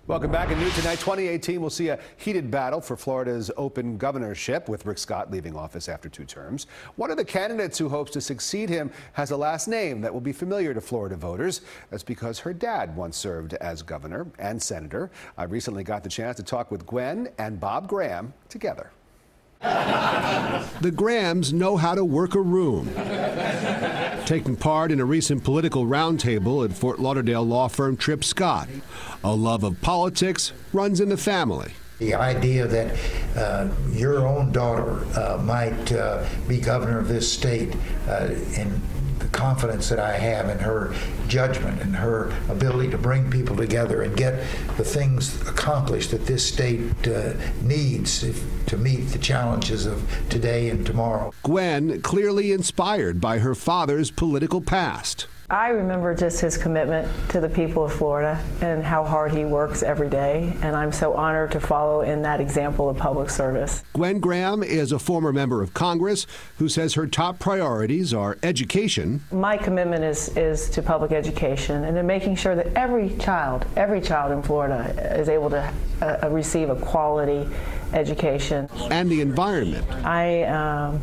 Welcome back. In New Tonight, 2018 will see a heated battle for Florida's open governorship, with Rick Scott leaving office after 2 terms. One of the candidates who hopes to succeed him has a last name that will be familiar to Florida voters. That's because her dad once served as governor and senator. I recently got the chance to talk with Gwen and Bob Graham together. The Grahams know how to work a room. Taking part in a recent political roundtable at Fort Lauderdale law firm Tripp Scott. A love of politics runs in the family. The idea that your own daughter might be governor of this state, and the confidence that I have in her judgment and her ability to bring people together and get the things accomplished that this state needs to meet the challenges of today and tomorrow. Gwen clearly inspired by her father's political past. I remember just his commitment to the people of Florida and how hard he works every day, and I'm so honored to follow in that example of public service. Gwen Graham is a former member of Congress who says her top priorities are education. My commitment is to public education and to making sure that every child in Florida is able to receive a quality education. And the environment. I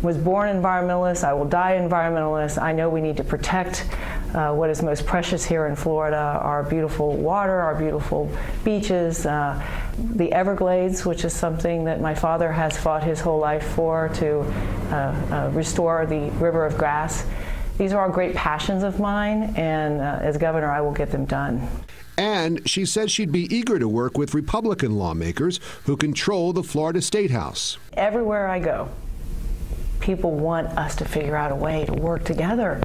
was born environmentalist. I will die environmentalist. I know we need to protect what is most precious here in Florida, our beautiful water, our beautiful beaches, the Everglades, which is something that my father has fought his whole life for, to restore the river of grass. These are all great passions of mine, and as governor, I will get them done. And she says she'd be eager to work with Republican lawmakers who control the Florida State House. Everywhere I go, people want us to figure out a way to work together.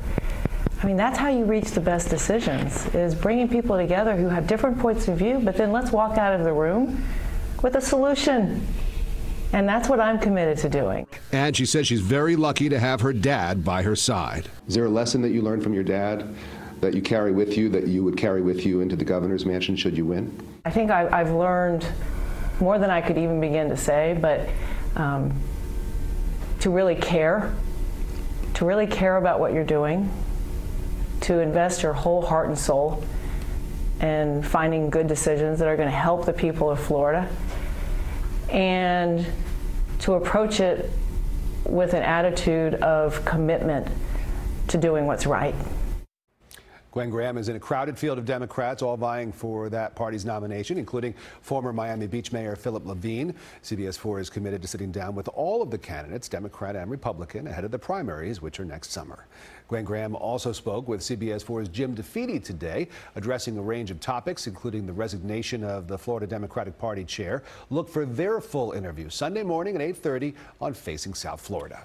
I mean, that's how you reach the best decisions, is bringing people together who have different points of view, but then let's walk out of the room with a solution. And that's what I'm committed to doing. And she says she's very lucky to have her dad by her side. Is there a lesson that you learned from your dad that you carry with you, that you would carry with you into the governor's mansion should you win? I think I've learned more than I could even begin to say, but to really care about what you're doing, to invest your whole heart and soul in finding good decisions that are going to help the people of Florida, and to approach it with an attitude of commitment to doing what's right. Gwen Graham is in a crowded field of Democrats, all vying for that party's nomination, including former Miami Beach Mayor Philip Levine. CBS 4 is committed to sitting down with all of the candidates, Democrat and Republican, ahead of the primaries, which are next summer. Gwen Graham also spoke with CBS 4's Jim DeFeeti today, addressing a range of topics, including the resignation of the Florida Democratic Party chair. Look for their full interview Sunday morning at 8:30 on Facing South Florida.